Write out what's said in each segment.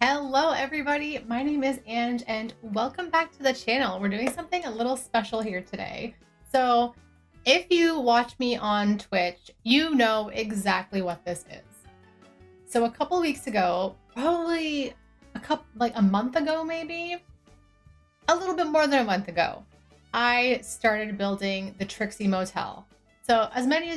Hello everybody, my name is Ange and welcome back to the channel. We're doing something a little special here today. So if you watch me on Twitch, you know exactly what this is. So a couple weeks ago, probably a month ago maybe, a little bit more than a month ago, I started building the Trixie Motel. So as many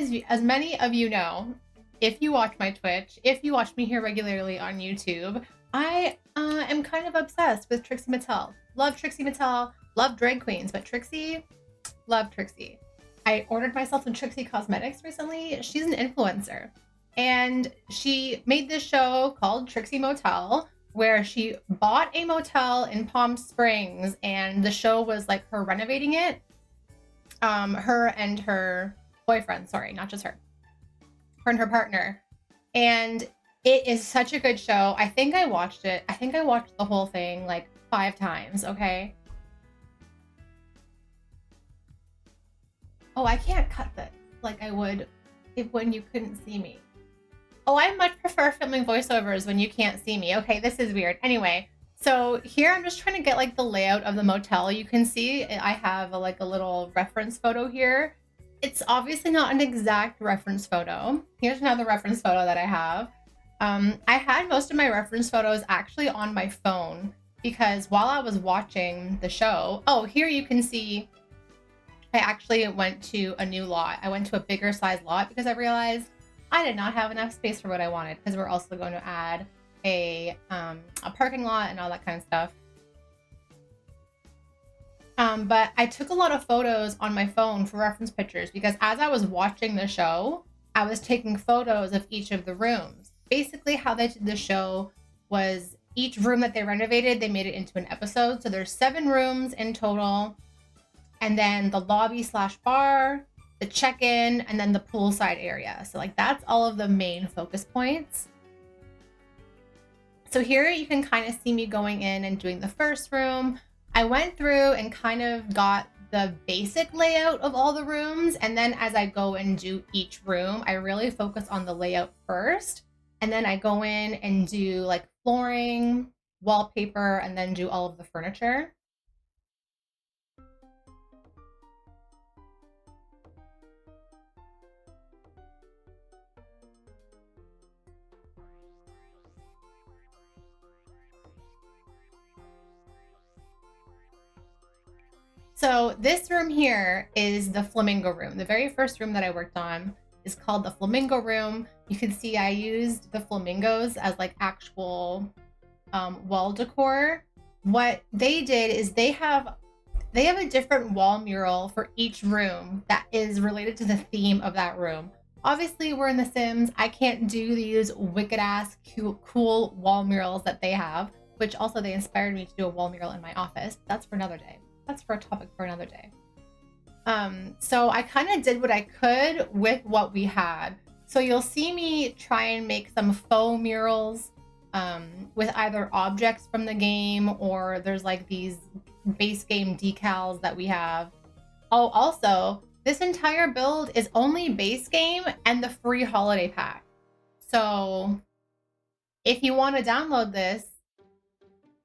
of you know, if you watch my Twitch, if you watch me here regularly on YouTube, I am kind of obsessed with Trixie Motel. Love Trixie Motel, love drag queens, but Trixie, love Trixie. I ordered myself some Trixie cosmetics recently. She's an influencer. And she made this show called Trixie Motel, where she bought a motel in Palm Springs, and the show was like her renovating it. Her and her boyfriend, sorry, not just her. Her and her partner. And it is such a good show. I think I watched it. I think I watched the whole thing like 5 times, okay? Oh, I can't cut this like I would when you couldn't see me. Oh, I much prefer filming voiceovers when you can't see me. Okay, this is weird. Anyway, so here I'm just trying to get like the layout of the motel. You can see I have a little reference photo here. It's obviously not an exact reference photo. Here's another reference photo that I have. I had most of my reference photos actually on my phone because while I was watching the show, oh, here you can see I actually went to a new lot. I went to a bigger size lot because I realized I did not have enough space for what I wanted because we're also going to add a parking lot and all that kind of stuff. But I took a lot of photos on my phone for reference pictures because as I was watching the show, I was taking photos of each of the rooms. Basically, how they did the show was each room that they renovated, they made it into an episode. So there's 7 rooms in total. And then the lobby/bar, the check-in, and then the poolside area. So like that's all of the main focus points. So here you can kind of see me going in and doing the first room. I went through and kind of got the basic layout of all the rooms. And then as I go and do each room, I really focus on the layout first. And then I go in and do like flooring, wallpaper, and then do all of the furniture. So this room here is the flamingo room. The very first room that I worked on is called the flamingo room. You can see I used the flamingos as like actual wall decor. What they did is they have a different wall mural for each room that is related to the theme of that room. Obviously, we're in The Sims. I can't do these wicked ass cool wall murals that they have, which also they inspired me to do a wall mural in my office. That's for another day. That's for a topic for another day. So I kind of did what I could with what we had. So you'll see me try and make some faux murals with either objects from the game or there's like these base game decals that we have. Oh, also, this entire build is only base game and the free holiday pack. So if you want to download this,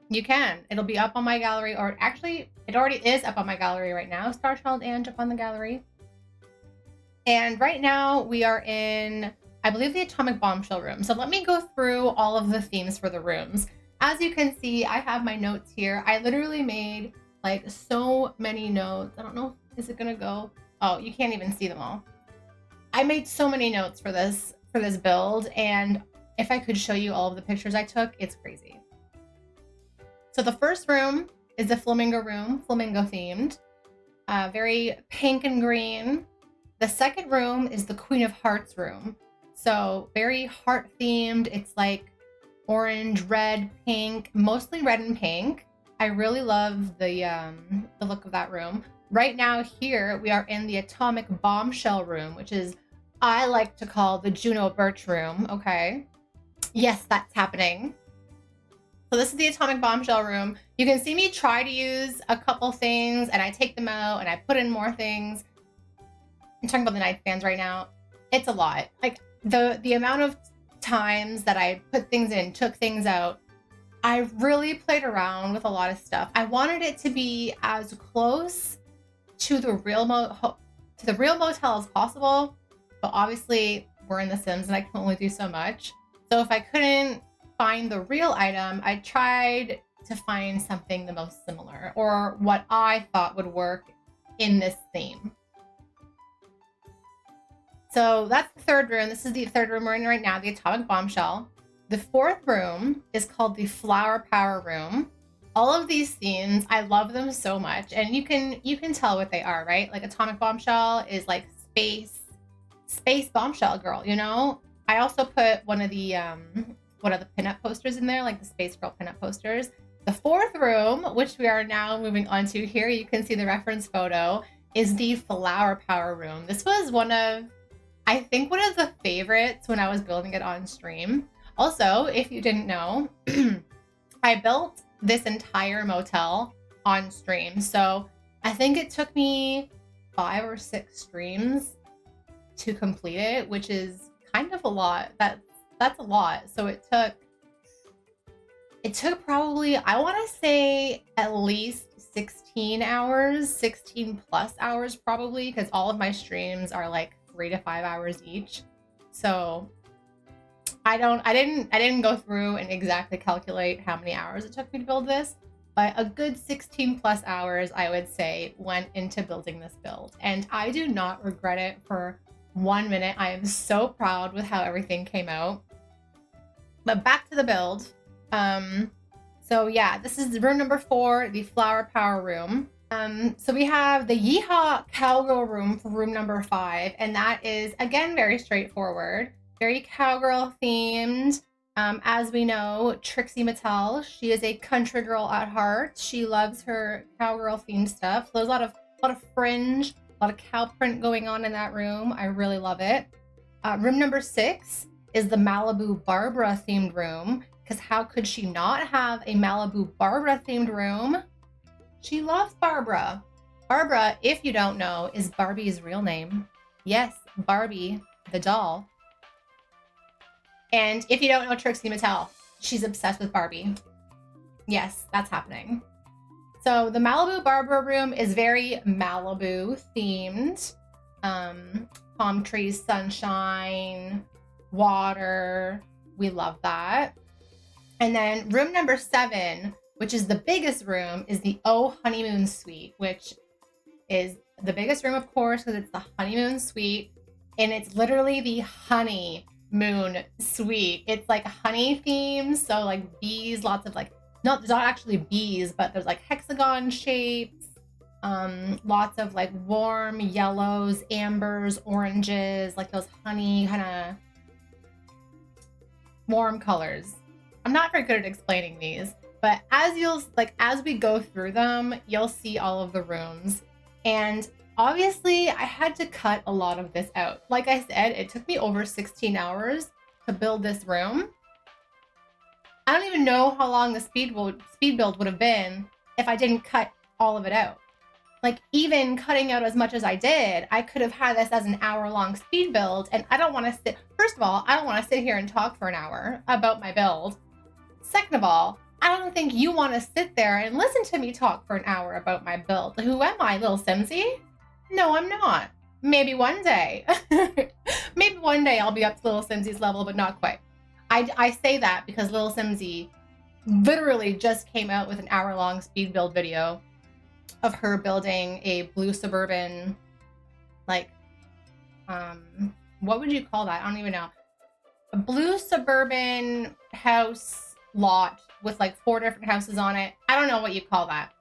you can. It'll be up on my gallery, or actually, it already is up on my gallery right now. Starchildange up on the gallery. And right now we are in, I believe, the atomic bombshell room. So let me go through all of the themes for the rooms. As you can see, I have my notes here. I literally made like so many notes. I don't know, is it gonna go? Oh, you can't even see them all. I made so many notes for this build, and if I could show you all of the pictures I took, it's crazy. So the first room is the flamingo room, flamingo themed, very pink and green. The second room is the Queen of Hearts room. So very heart themed. It's like orange, red, pink, mostly red and pink. I really love the look of that room. Right now here we are in the atomic bombshell room, which is, I like to call the Juno Birch room. Okay. Yes, that's happening. So this is the atomic bombshell room. You can see me try to use a couple things and I take them out and I put in more things. I'm talking about the nightstands right now. It's a lot. Like the amount of times that I put things in, took things out, I really played around with a lot of stuff. I wanted it to be as close to the real motel as possible, but obviously we're in The Sims and I can only do so much. So if I couldn't find the real item, I tried to find something the most similar, or what I thought would work in this theme. So that's the third room. This is the third room we're in right now, the atomic bombshell. The fourth room is called the flower power room. All of these themes, I love them so much, and you can tell what they are, right? Like atomic bombshell is like space bombshell girl, you know? I also put one of the pinup posters in there, like the space girl pinup posters. The fourth room, which we are now moving on to here, you can see the reference photo, is the flower power room. This was I think one of the favorites when I was building it on stream. Also, if you didn't know, I built this entire motel on stream. So I think it took me 5 or 6 streams to complete it, which is kind of a lot. That's a lot. So it took probably, I want to say at least 16 hours, 16 plus hours probably, because all of my streams are like 3 to 5 hours each. So I didn't go through and exactly calculate how many hours it took me to build this, but a good 16 plus hours, I would say, went into building this build. And I do not regret it for 1 minute. I am so proud with how everything came out. But back to the build. So yeah, this is room number 4, the flower power room. So we have the Yeehaw Cowgirl room for room number 5, and that is, again, very straightforward. Very cowgirl themed. As we know, Trixie Motel, she is a country girl at heart. She loves her cowgirl themed stuff. So there's a lot of fringe, a lot of cow print going on in that room. I really love it. Room number 6 is the Malibu Barbara themed room, because how could she not have a Malibu Barbara themed room? She loves Barbara. Barbara, if you don't know, is Barbie's real name. Yes, Barbie, the doll. And if you don't know Trixie Motel, she's obsessed with Barbie. Yes, that's happening. So the Malibu Barbara room is very Malibu themed. Palm trees, sunshine, water. We love that. And then room number 7, which is the biggest room, is the Oh Honeymoon Suite, which is the biggest room, of course, because it's the honeymoon suite. And it's literally the honeymoon suite. It's like honey themes, so like bees, lots of like, there's not actually bees, but there's like hexagon shapes, lots of like warm yellows, ambers, oranges, like those honey kind of warm colors. I'm not very good at explaining these, but as we go through them, you'll see all of the rooms. And obviously, I had to cut a lot of this out. Like I said, it took me over 16 hours to build this room. I don't even know how long the speed build would have been if I didn't cut all of it out. Like, even cutting out as much as I did, I could have had this as an hour-long speed build, and I don't want to first of all, I don't want to sit here and talk for an hour about my build. Second of all, I don't think you want to sit there and listen to me talk for an hour about my build. Who am I, Little Simsy? No, I'm not. Maybe one day. Maybe one day I'll be up to Little Simsy's level, but not quite. I say that because Little Simsy literally just came out with an hour-long speed build video of her building a blue suburban, like, what would you call that? I don't even know. A blue suburban house lot with like 4 different houses on it. I don't know what you call that,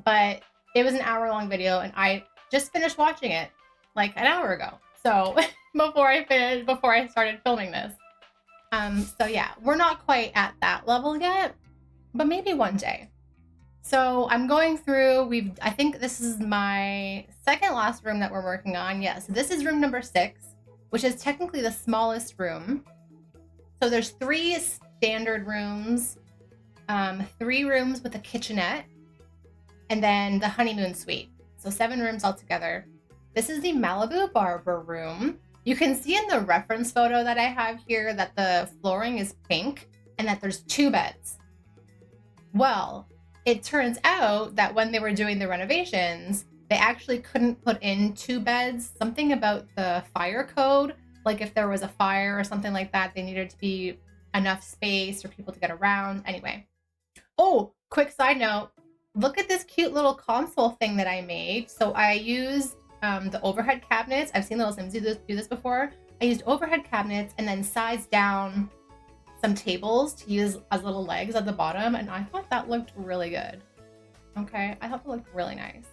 but it was an hour-long video, and I just finished watching it like an hour ago. So before I started filming this. So yeah, we're not quite at that level yet, but maybe one day. So I'm going through, I think this is my second last room that we're working on. Yeah, so this is room number 6, which is technically the smallest room. So there's 3 standard rooms, 3 rooms with a kitchenette, and then the honeymoon suite. So 7 rooms altogether. This is the Malibu Barbara room. You can see in the reference photo that I have here that the flooring is pink and that there's 2 beds. Well, it turns out that when they were doing the renovations, they actually couldn't put in 2 beds. Something about the fire code, like if there was a fire or something like that, they needed to be enough space for people to get around. Anyway. Oh, quick side note. Look at this cute little console thing that I made. So I used the overhead cabinets. I've seen little Sims do this before. I used overhead cabinets and then sides down some tables to use as little legs at the bottom, and I thought that looked really good. Okay, I thought it looked really nice.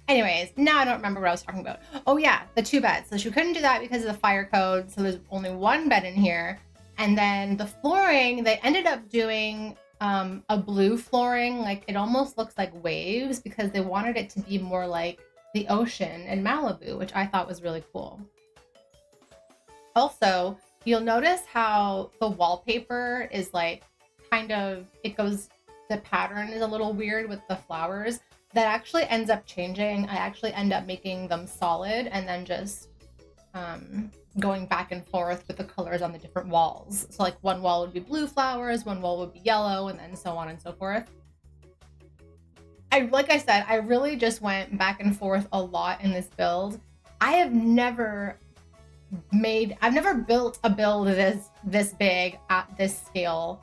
Anyways, now I don't remember what I was talking about. Oh yeah, the 2 beds. So she couldn't do that because of the fire code, so there's only 1 bed in here. And then the flooring, they ended up doing a blue flooring, like it almost looks like waves because they wanted it to be more like the ocean in Malibu, which I thought was really cool. Also, you'll notice how the wallpaper is like kind of, the pattern is a little weird with the flowers. That actually ends up changing. I actually end up making them solid and then just going back and forth with the colors on the different walls. So like one wall would be blue flowers, one wall would be yellow, and then so on and so forth. Like I said, I really just went back and forth a lot in this build. I've never built a build this big at this scale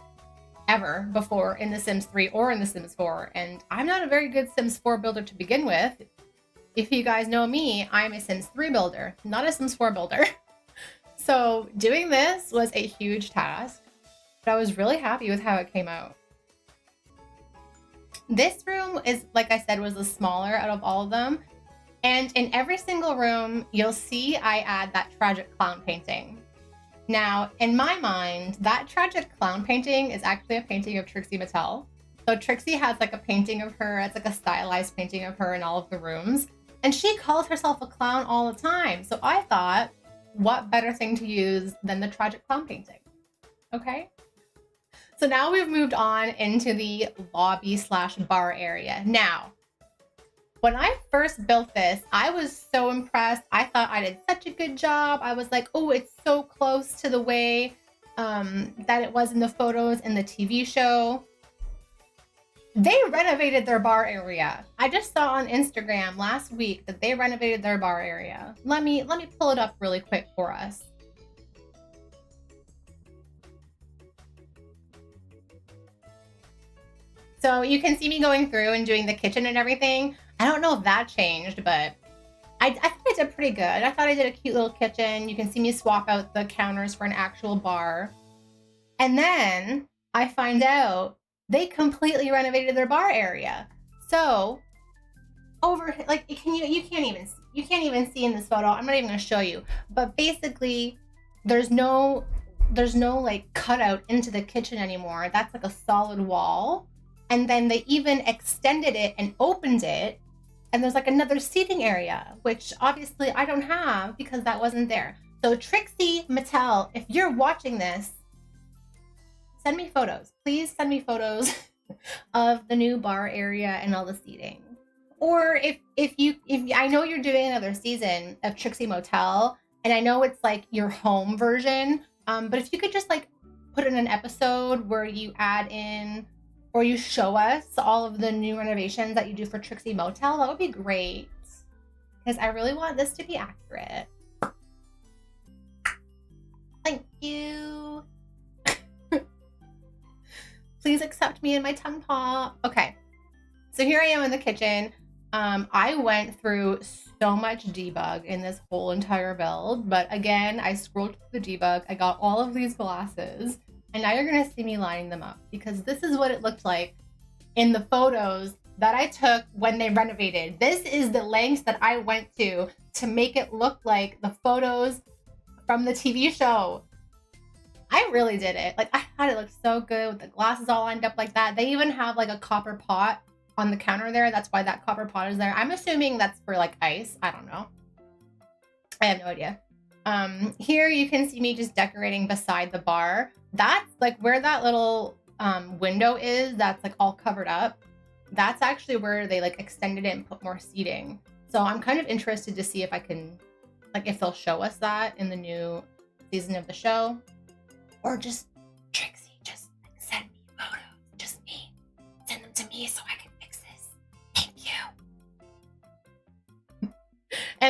ever before in The Sims 3 or in The Sims 4, and I'm not a very good Sims 4 builder to begin with. If you guys know me, I'm a Sims 3 builder, not a Sims 4 builder. So doing this was a huge task, but I was really happy with how it came out. This room is, like I said, was the smaller out of all of them. And in every single room, you'll see I add that tragic clown painting. Now, in my mind, that tragic clown painting is actually a painting of Trixie Motel. So Trixie has like a painting of her, it's like a stylized painting of her in all of the rooms. And she calls herself a clown all the time. So I thought, what better thing to use than the tragic clown painting? Okay. So now we've moved on into the lobby/bar area. Now, when I first built this, I was so impressed. I thought I did such a good job. I was like, oh, it's so close to the way that it was in the photos in the TV show. They renovated their bar area. I just saw on Instagram last week that they renovated their bar area. Let me pull it up really quick for us. So you can see me going through and doing the kitchen and everything. I don't know if that changed, but I thought I did pretty good. I thought I did a cute little kitchen. You can see me swap out the counters for an actual bar. And then I find out they completely renovated their bar area. So over, like, you can't even see in this photo. I'm not even gonna show you. But basically, there's no like cutout into the kitchen anymore. That's like a solid wall. And then they even extended it and opened it. And there's like another seating area, which obviously I don't have because that wasn't there. So Trixie Motel, if you're watching this, send me photos. Please send me photos of the new bar area and all the seating. Or if I know you're doing another season of Trixie Motel, and I know it's like your home version, but if you could just like put in an episode where you add in or you show us all of the new renovations that you do for Trixie Motel, that would be great. Because I really want this to be accurate. Thank you. Please accept me in my tongue pop. Okay, so here I am in the kitchen. I went through so much debug in this whole entire build, but again, I scrolled through the debug. I got all of these glasses, and now you're gonna see me lining them up because this is what it looked like in the photos that I took when they renovated. This is the lengths that I went to make it look like the photos from the TV show. I really did it. Like, I thought it looked so good with the glasses all lined up like that. They even have like a copper pot on the counter there. That's why that copper pot is there. I'm assuming that's for like ice. I don't know. I have no idea. Here you can see me just decorating beside the bar. That's like where that little window is that's like all covered up. That's actually where they like extended it and put more seating. So I'm kind of interested to see if I can, like, if they'll show us that in the new season of the show. Or just, Trixie, just like, send me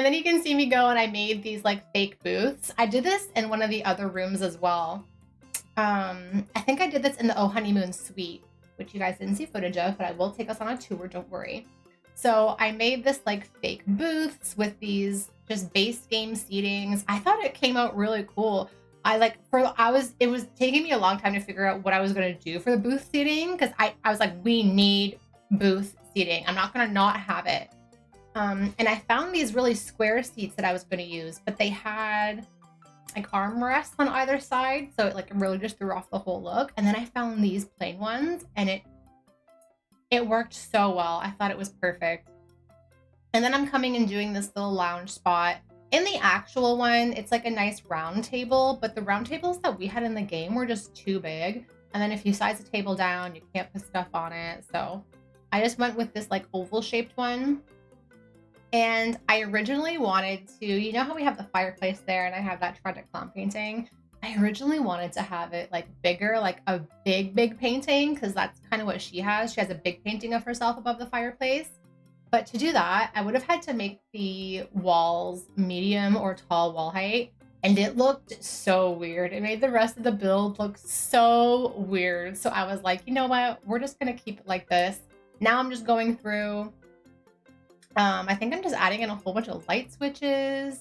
And then you can see me go and I made these like fake booths. I did this in one of the other rooms as well. I think I did this in the Oh Honeymoon suite, which you guys didn't see footage of, but I will take us on a tour, don't worry. So I made this like fake booths with these just base game seatings. I thought it came out really cool. It was taking me a long time to figure out what I was gonna do for the booth seating, because I was like, we need booth seating. I'm not gonna not have it. And I found these really square seats that I was gonna use, but they had like armrests on either side, so it like really just threw off the whole look. And then I found these plain ones, and it worked so well. I thought it was perfect. And then I'm coming and doing this little lounge spot. In the actual one, it's like a nice round table, but the round tables that we had in the game were just too big. And then if you size the table down, you can't put stuff on it. So I just went with this like oval shaped one. And I originally wanted to, you know how we have the fireplace there and I have that tragic clown painting? I originally wanted to have it like bigger, like a big painting, because that's kind of what she has. She has a big painting of herself above the fireplace. But to do that, I would have had to make the walls medium or tall wall height. And it looked so weird. It made the rest of the build look so weird. So I was like, you know what? We're just going to keep it like this. Now I'm just going through. I think I'm just adding in a whole bunch of light switches.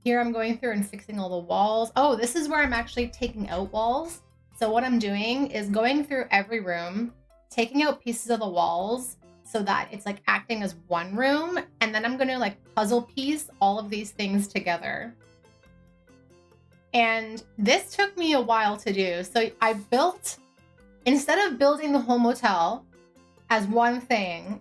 Here I'm going through and fixing all the walls. Oh, this is where I'm actually taking out walls. So what I'm doing is going through every room, taking out pieces of the walls so that it's like acting as one room. And then I'm going to like puzzle piece all of these things together. And this took me a while to do. So I built, instead of building the whole motel as one thing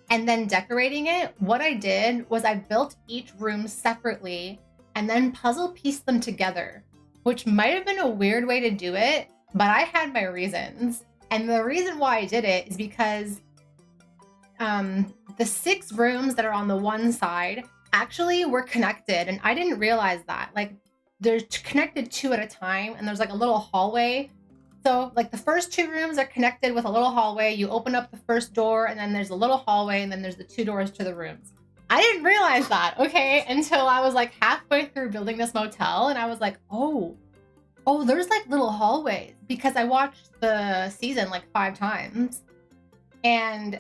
and then decorating it, what I did was I built each room separately and then puzzle pieced them together, which might have been a weird way to do it, but I had my reasons. And the reason why I did it is because the 6 rooms that are on the one side actually were connected, and I didn't realize that. Like, they're connected 2 at a time, and there's like a little hallway. So like the first 2 rooms are connected with a little hallway. You open up the first door, and then there's a little hallway, and then there's the 2 doors to the rooms. I didn't realize that, okay, until I was like halfway through building this motel, and I was like, oh, there's like little hallways, because I watched the season like 5 times, and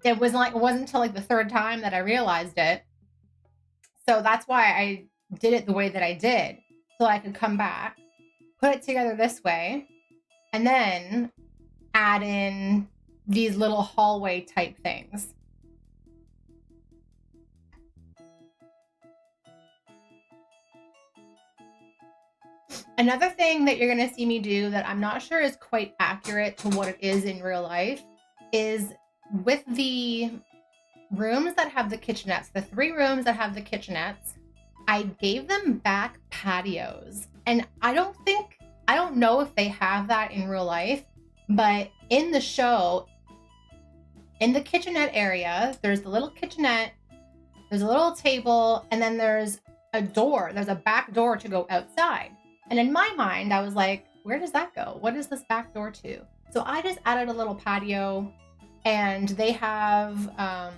it wasn't until like the 3rd time that I realized it. So that's why I did it the way that I did, so I could come back, put it together this way, and then add in these little hallway type things. Another thing that you're going to see me do that I'm not sure is quite accurate to what it is in real life is with the rooms that have the kitchenettes, the 3 rooms that have the kitchenettes, I gave them back patios. And I don't know if they have that in real life, but in the show, in the kitchenette area, there's the little kitchenette, there's a little table, and then there's a door. There's a back door to go outside. And in my mind, I was like, where does that go? What is this back door to? So I just added a little patio, and they have a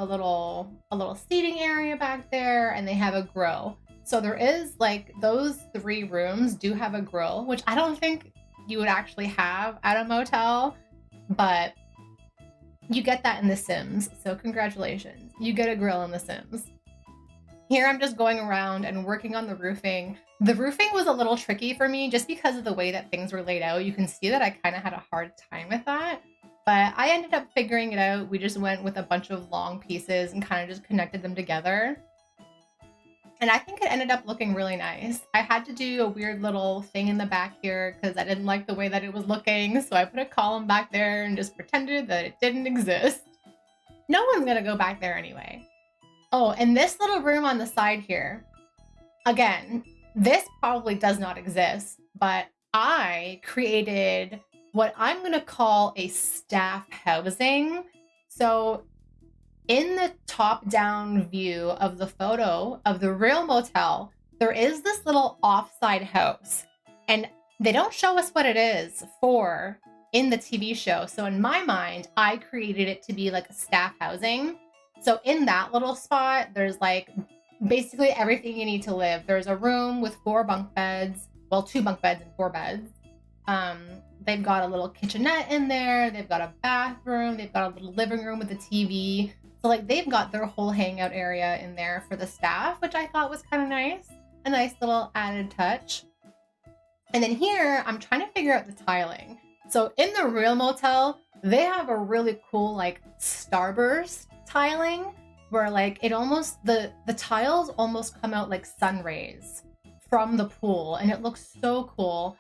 little seating area back there, and they have a grill. So there is like those 3 rooms do have a grill, which I don't think you would actually have at a motel, but you get that in The Sims. So congratulations, you get a grill in The Sims. Here I'm just going around and working on the roofing. The roofing was a little tricky for me just because of the way that things were laid out. You can see that I kind of had a hard time with that, but I ended up figuring it out. We just went with a bunch of long pieces and kind of just connected them together. And I think it ended up looking really nice. I had to do a weird little thing in the back here because I didn't like the way that it was looking. So I put a column back there and just pretended that it didn't exist. No one's gonna go back there anyway. Oh, and this little room on the side here, again, this probably does not exist, but I created what I'm gonna call a staff housing. So in the top-down view of the photo of the real motel, there is this little offside house, and they don't show us what it is for in the TV show. So in my mind, I created it to be like a staff housing. So in that little spot, there's like basically everything you need to live. There's a room with 4 bunk beds, well, 2 bunk beds and 4 beds. They've got a little kitchenette in there. They've got a bathroom. They've got a little living room with a TV. So like they've got their whole hangout area in there for the staff, which I thought was kind of nice. A nice little added touch. And then here, I'm trying to figure out the tiling. So in the real motel, they have a really cool like starburst tiling where like it almost, the tiles almost come out like sun rays from the pool, and it looks so cool.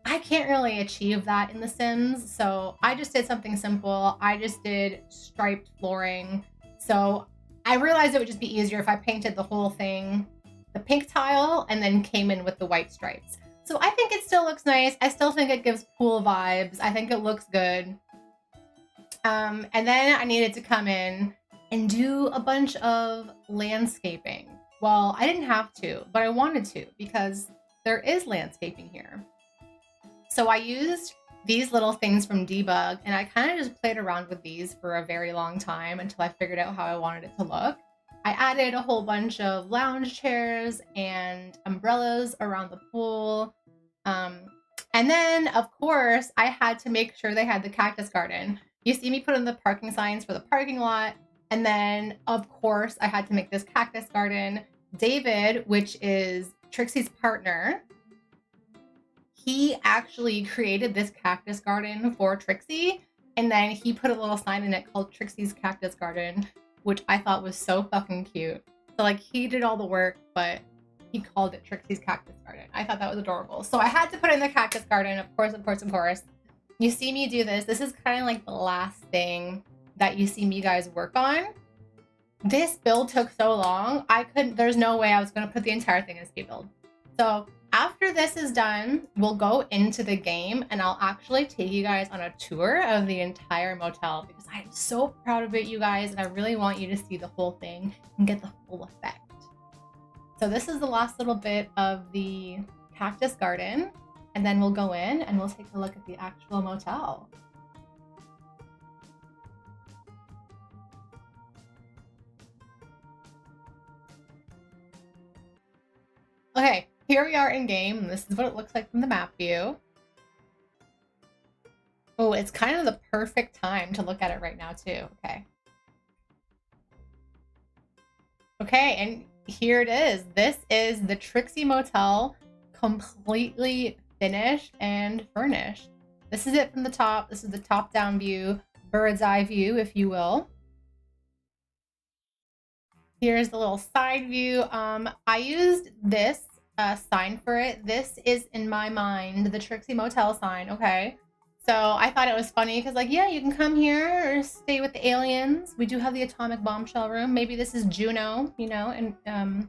I can't really achieve that in The Sims, so I just did something simple. I just did striped flooring. So I realized it would just be easier if I painted the whole thing the pink tile and then came in with the white stripes. So I think it still looks nice. I still think it gives pool vibes. I think it looks good. And then I needed to come in and do a bunch of landscaping. Well, I didn't have to, but I wanted to because there is landscaping here. So I used these little things from Debug, and I kind of just played around with these for a very long time until I figured out how I wanted it to look. I added a whole bunch of lounge chairs and umbrellas around the pool. And then, of course, I had to make sure they had the cactus garden. You see me put in the parking signs for the parking lot. And then, of course, I had to make this cactus garden. David, which is Trixie's partner, he actually created this cactus garden for Trixie. And then he put a little sign in it called Trixie's Cactus Garden, which I thought was so fucking cute. So like he did all the work, but he called it Trixie's Cactus Garden. I thought that was adorable. So I had to put in the cactus garden, of course, of course, of course. You see me do this. This is kind of like the last thing that you see me guys work on. This build took so long. There's no way I was going to put the entire thing in Speedbuild. So after this is done, we'll go into the game and I'll actually take you guys on a tour of the entire motel because I'm so proud of it, you guys, and I really want you to see the whole thing and get the full effect. So this is the last little bit of the cactus garden, and then we'll go in and we'll take a look at the actual motel. Okay, here we are in game. This is what it looks like from the map view. Oh, it's kind of the perfect time to look at it right now too. Okay. Okay, and here it is. This is the Trixie Motel, completely finished and furnished. This is it from the top. This is the top-down view, bird's eye view, if you will. Here's the little side view. I used this sign for it. This is, in my mind, the Trixie Motel sign, okay? So I thought it was funny because, like, yeah, you can come here or stay with the aliens. We do have the atomic bombshell room. Maybe this is Juno, you know, and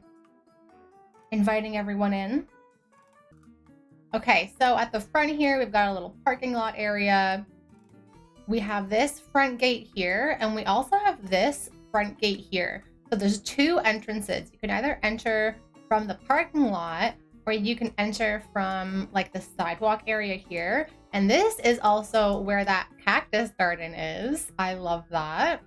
inviting everyone in. Okay, so at the front here, we've got a little parking lot area. We have this front gate here, and we also have this front gate here. So there's 2 entrances. You can either enter from the parking lot or you can enter from like the sidewalk area here. And this is also where that cactus garden is. I love that.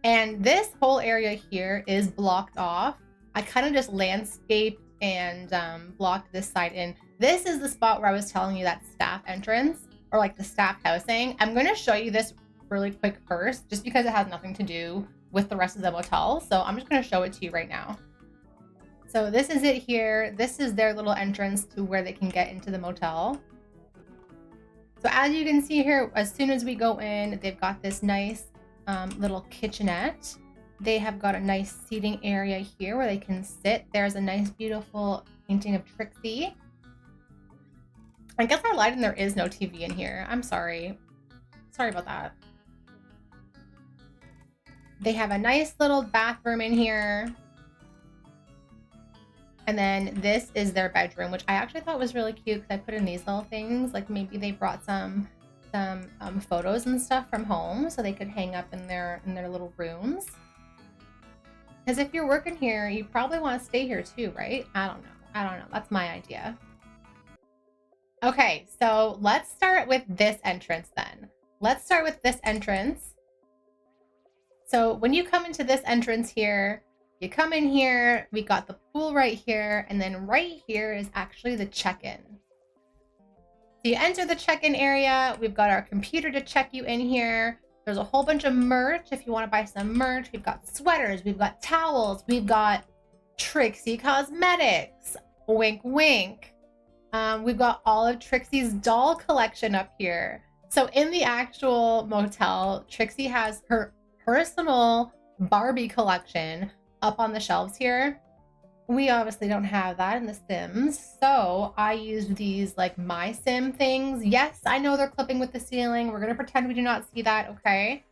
And this whole area here is blocked off. I kind of just landscaped and blocked this side in. This is the spot where I was telling you that staff entrance or like the staff housing. I'm going to show you this really quick first, just because it has nothing to do with the rest of the motel. So I'm just going to show it to you right now. So this is it here. This is their little entrance to where they can get into the motel. So as you can see here, as soon as we go in, they've got this nice little kitchenette. They have got a nice seating area here where they can sit. There's a nice, beautiful painting of Trixie. I guess I lied and there is no TV in here. I'm sorry. Sorry about that. They have a nice little bathroom in here. And then this is their bedroom, which I actually thought was really cute because I put in these little things. Like maybe they brought some photos and stuff from home so they could hang up in their little rooms. Because if you're working here, you probably want to stay here too, right? I don't know. That's my idea. Okay, so let's start with this entrance then. Let's start with this entrance. So when you come into this entrance here, you come in here, we got the pool right here, and then right here is actually the check-in. So you enter the check-in area, we've got our computer to check you in here. There's a whole bunch of merch if you want to buy some merch. We've got sweaters, we've got towels, we've got Trixie Cosmetics, wink wink. We've got all of Trixie's doll collection up here. So in the actual motel, Trixie has her personal Barbie collection up on the shelves here. We obviously don't have that in The Sims, so I use these like My Sim things. Yes, I know they're clipping with the ceiling. We're gonna pretend we do not see that, okay?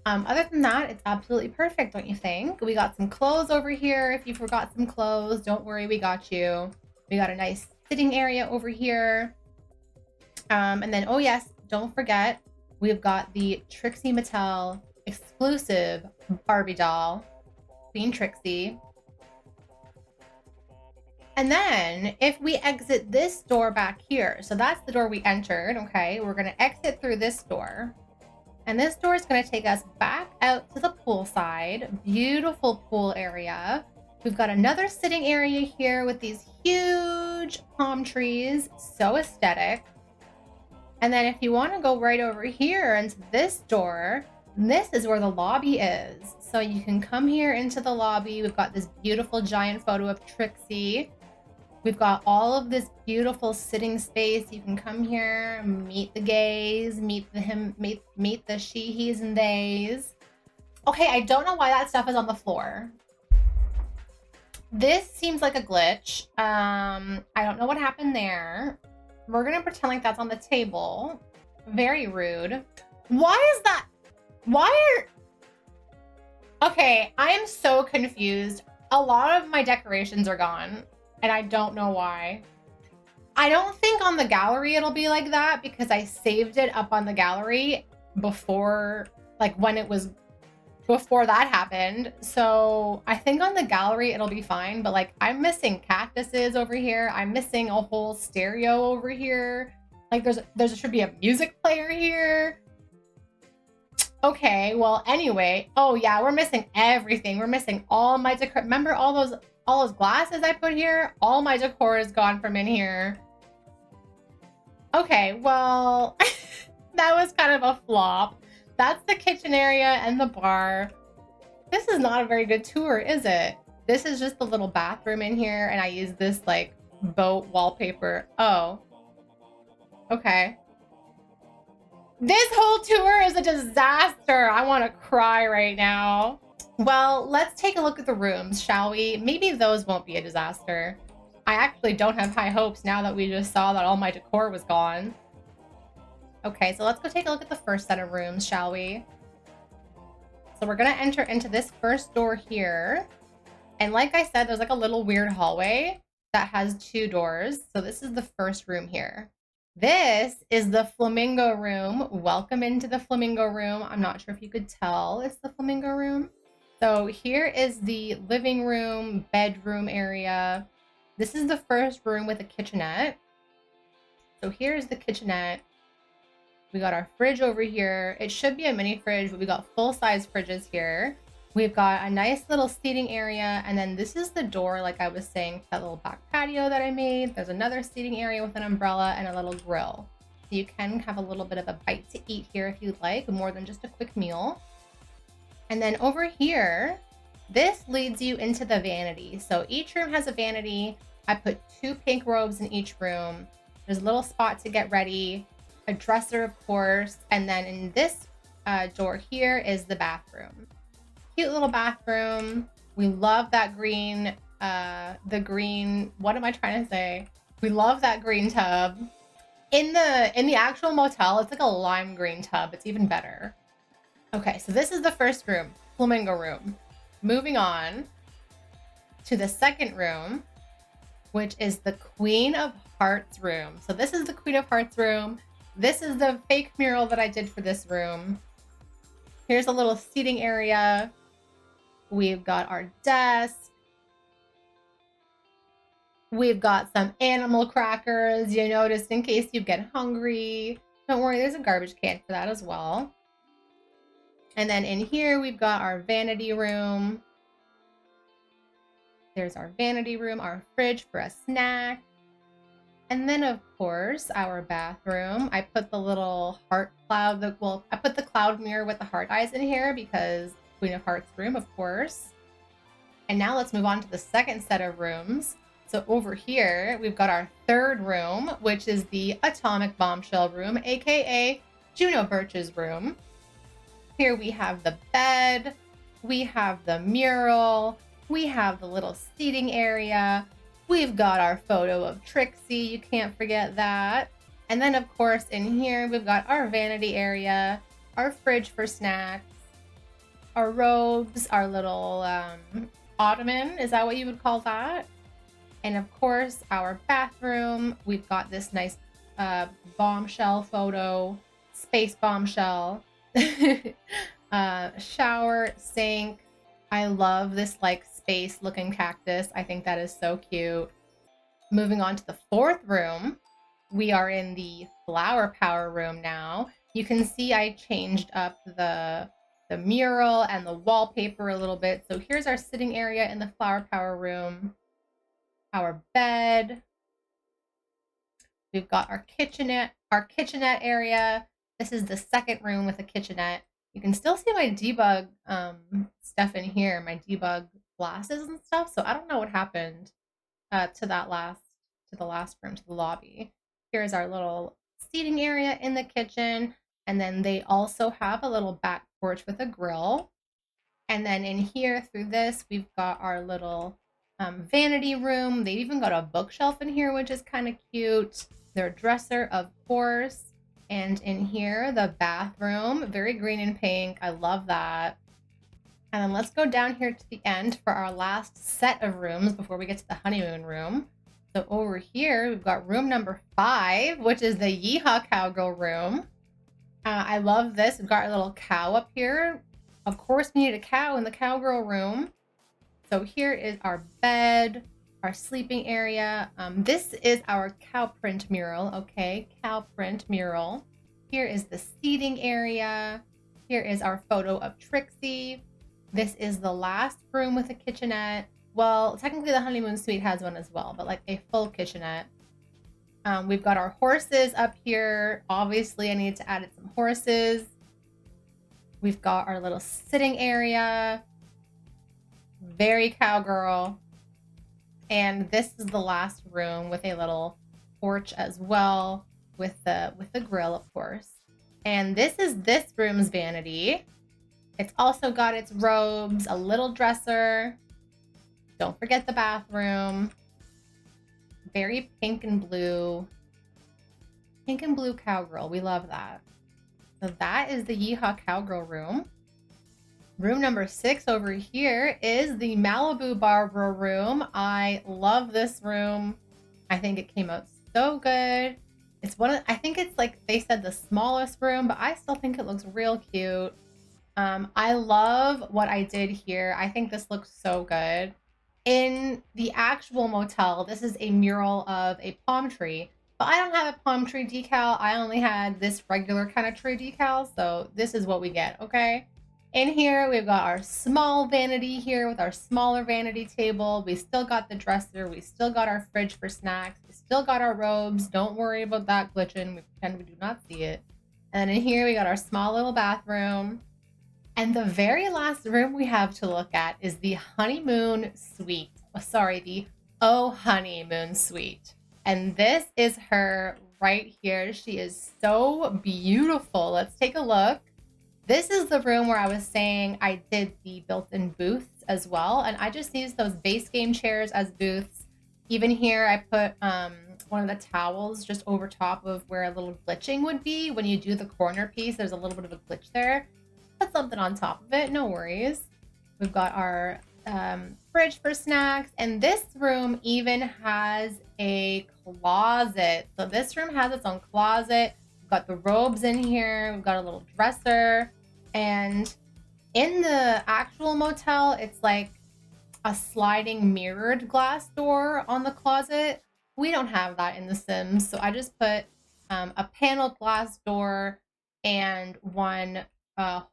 Other than that, it's absolutely perfect, don't you think? We got some clothes over here. If you forgot some clothes, don't worry, we got you. We got a nice sitting area over here. And then, oh yes, don't forget, we've got the Trixie Motel exclusive Barbie doll, Queen Trixie. And then if we exit this door back here, so that's the door we entered, okay? We're gonna exit through this door. And this door is gonna take us back out to the pool side. Beautiful pool area. We've got another sitting area here with these huge palm trees, so aesthetic. And then if you wanna go right over here into this door, this is where the lobby is. So you can come here into the lobby. We've got this beautiful giant photo of Trixie. We've got all of this beautiful sitting space. You can come here, meet the gays, meet the she, he's, and theys. Okay, I don't know why that stuff is on the floor. This seems like a glitch. I don't know what happened there. We're gonna pretend like that's on the table. Very rude. Why is that? Okay, I am so confused. A lot of my decorations are gone. And I don't know why. I don't think on the gallery it'll be like that because I saved it up on the gallery before, like when it was, before that happened. So I think on the gallery it'll be fine, but like I'm missing cactuses over here. I'm missing a whole stereo over here. Like there should be a music player here. Okay, well anyway. Oh yeah, we're missing everything. We're missing all my decor. Remember all those glasses I put here? All my decor is gone from in here. Okay, well, that was kind of a flop. That's the kitchen area and the bar. This is not a very good tour, is it? This is just the little bathroom in here, and I use this, like, boat wallpaper. Oh. Okay. This whole tour is a disaster. I want to cry right now. Well, let's take a look at the rooms, shall we? Maybe those won't be a disaster. I actually don't have high hopes now that we just saw that all my decor was gone. Okay, so let's go take a look at the first set of rooms, shall we? So we're gonna enter into this first door here. And like I said, there's like a little weird hallway that has 2 doors. So this is the first room here. This is the flamingo room. Welcome into the flamingo room. I'm not sure if you could tell it's the flamingo room. So here is the living room, bedroom area. This is the first room with a kitchenette. So here's the kitchenette. We got our fridge over here. It should be a mini fridge, but we got full-size fridges here. We've got a nice little seating area, and then this is the door, like I was saying, to that little back patio that I made. There's another seating area with an umbrella and a little grill. So you can have a little bit of a bite to eat here if you'd like, more than just a quick meal. And then over here, this leads you into the vanity. So each room has a vanity. I put 2 pink robes in each room. There's a little spot to get ready, a dresser, of course. And then in this door here is the bathroom. Cute little bathroom. We love that green, what am I trying to say? We love that green tub. In the actual motel, it's like a lime green tub. It's even better. Okay, so this is the first room, flamingo room. Moving on to the second room, which is the Queen of Hearts room. So this is the Queen of Hearts room. This is the fake mural that I did for this room. Here's a little seating area. We've got our desk. We've got some animal crackers, you noticed, in case you get hungry. Don't worry, there's a garbage can for that as well. And then in here, we've got our vanity room. There's our vanity room, our fridge for a snack. And then, of course, our bathroom. I put the little heart cloud, I put the cloud mirror with the heart eyes in here because Queen of Hearts room, of course. And now let's move on to the second set of rooms. So over here, we've got our third room, which is the Atomic Bombshell room, aka Juno Birch's room. Here we have the bed, we have the mural, we have the little seating area, we've got our photo of Trixie, you can't forget that. And then, of course, in here, we've got our vanity area, our fridge for snacks, our robes, our little ottoman, is that what you would call that? And of course, our bathroom, we've got this nice bombshell photo, space bombshell, shower, sink. I love this like space looking cactus. I think that is so cute. Moving on to the fourth room, we are in the flower power room now. You can see I changed up the mural and the wallpaper a little bit. So here's our sitting area in the flower power room, our bed. We've got our kitchenette area. This is the second room with a kitchenette. You can still see my debug stuff in here, my debug glasses and stuff. So I don't know what happened to the last room, to the lobby. Here's our little seating area in the kitchen. And then they also have a little back porch with a grill. And then in here through this, we've got our little vanity room. They've even got a bookshelf in here, which is kind of cute. Their dresser, of course. And in here, the bathroom, very green and pink. I love that. And then let's go down here to the end for our last set of rooms before we get to the honeymoon room. So over here, we've got room number 5, which is the Yeehaw Cowgirl room. I love this. We've got our little cow up here. Of course, we need a cow in the cowgirl room. So here is our bed, our sleeping area. This is our cow print mural. Okay, cow print mural. Here is the seating area. Here is our photo of Trixie. This is the last room with a kitchenette. Well, technically the honeymoon suite has one as well, but like a full kitchenette. We've got our horses up here. Obviously, I need to add some horses. We've got our little sitting area. Very cowgirl. And this is the last room with a little porch as well, with the grill, of course. And this is this room's vanity. It's also got its robes, a little dresser. Don't forget the bathroom. Very pink and blue. Pink and blue cowgirl. We love that. So that is the Yeehaw Cowgirl room. Room number 6 over here is the Malibu Barbara room. I love this room. I think it came out so good. It's I think it's like they said the smallest room, but I still think it looks real cute. I love what I did here. I think this looks so good. In the actual motel, this is a mural of a palm tree, but I don't have a palm tree decal. I only had this regular kind of tree decal, so this is what we get, okay? In here, we've got our small vanity here with our smaller vanity table. We still got the dresser. We still got our fridge for snacks. We still got our robes. Don't worry about that glitching. We pretend we do not see it. And then in here, we got our small little bathroom. And the very last room we have to look at is the honeymoon suite. Oh, sorry, the Oh Honeymoon suite. And this is her right here. She is so beautiful. Let's take a look. This is the room where I was saying I did the built-in booths as well. And I just used those base game chairs as booths. Even here, I put one of the towels just over top of where a little glitching would be. When you do the corner piece, there's a little bit of a glitch there. Put something on top of it, no worries. We've got our fridge for snacks, and this room even has a closet. So this room has its own closet. We've got the robes in here. We've got a little dresser, and in the actual motel, it's like a sliding mirrored glass door on the closet. We don't have that in The Sims, so I just put a paneled glass door and one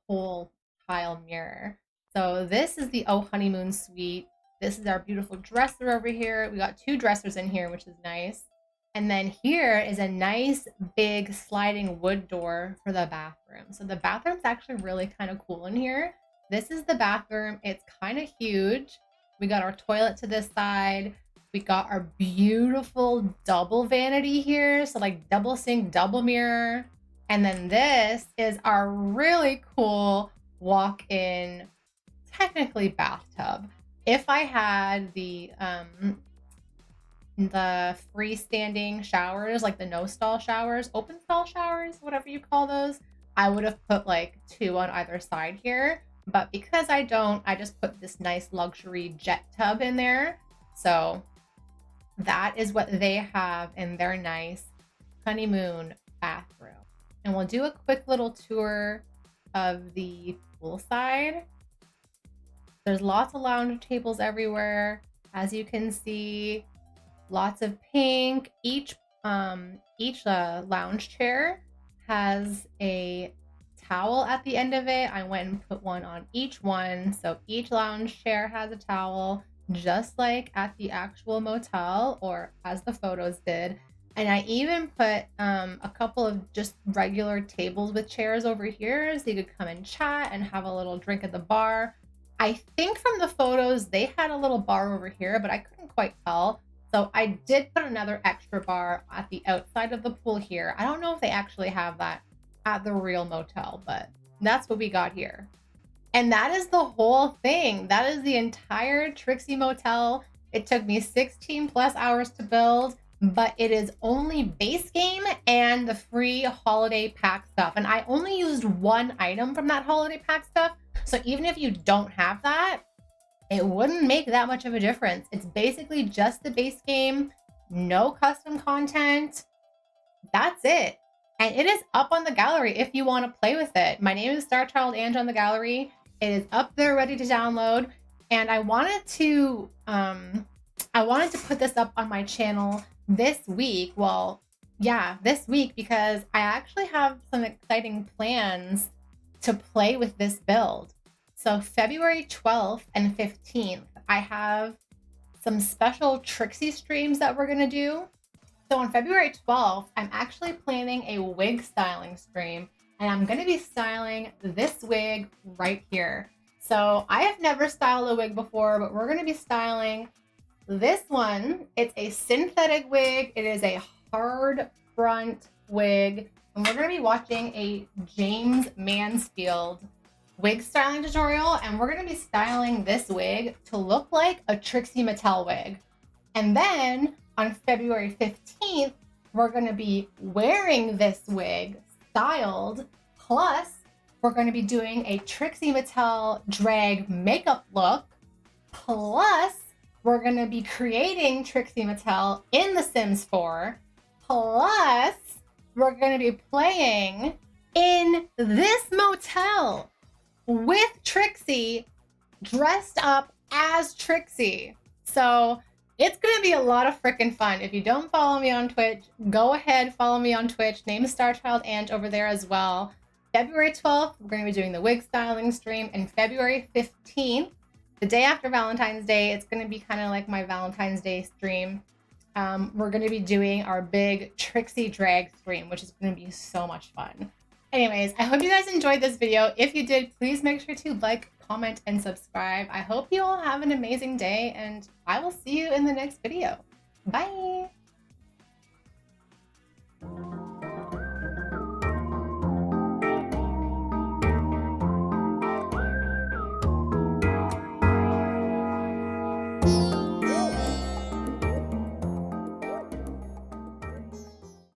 whole tile mirror. So this is the Oh Honeymoon Suite. This is our beautiful dresser over here. We got 2 dressers in here, which is nice. And then here is a nice big sliding wood door for the bathroom. So the bathroom's actually really kind of cool in here. This is the bathroom. It's kind of huge. We got our toilet to this side. We got our beautiful double vanity here. So like double sink, double mirror. And then this is our really cool walk-in, technically bathtub. If I had the freestanding showers, like the no stall showers, open stall showers, whatever you call those, I would have put like 2 on either side here. But because I don't, I just put this nice luxury jet tub in there. So that is what they have in their nice honeymoon bathroom. And we'll do a quick little tour of the poolside. There's lots of lounge tables everywhere, as you can see. Lots of pink. Each lounge chair has a towel at the end of it. I went and put one on each one. So each lounge chair has a towel, just like at the actual motel, or as the photos did. And I even put a couple of just regular tables with chairs over here, so you could come and chat and have a little drink at the bar. I think from the photos, they had a little bar over here, but I couldn't quite tell. So I did put another extra bar at the outside of the pool here. I don't know if they actually have that at the real motel, but that's what we got here. And that is the whole thing. That is the entire Trixie Motel. It took me 16 plus hours to build, but it is only base game and the free holiday pack stuff. And I only used 1 item from that holiday pack stuff. So even if you don't have that, it wouldn't make that much of a difference. It's basically just the base game, no custom content. That's it. And it is up on the gallery if you want to play with it. My name is starchildange on the gallery. It is up there ready to download. And I wanted to put this up on my channel this week. Well, yeah, this week, because I actually have some exciting plans to play with this build. So February 12th and 15th, I have some special Trixie streams that we're going to do. So on February 12th, I'm actually planning a wig styling stream, and I'm going to be styling this wig right here. So I have never styled a wig before, but we're going to be styling this one. It's a synthetic wig. It is a hard front wig, and we're going to be watching a James Mansfield wig styling tutorial, and we're going to be styling this wig to look like a Trixie Motel wig. And then on February 15th, we're going to be wearing this wig styled, plus we're going to be doing a Trixie Motel drag makeup look, plus we're going to be creating Trixie Motel in The Sims 4, plus we're going to be playing in this motel with Trixie dressed up as Trixie. So it's going to be a lot of freaking fun. If you don't follow me on Twitch, go ahead, follow me on Twitch. Name is starchildange over there as well. February 12th, we're going to be doing the wig styling stream. And February 15th, the day after Valentine's Day, it's going to be kind of like my Valentine's Day stream. We're going to be doing our big Trixie drag stream, which is going to be so much fun. Anyways, I hope you guys enjoyed this video. If you did, please make sure to like, comment, and subscribe. I hope you all have an amazing day, and I will see you in the next video. Bye!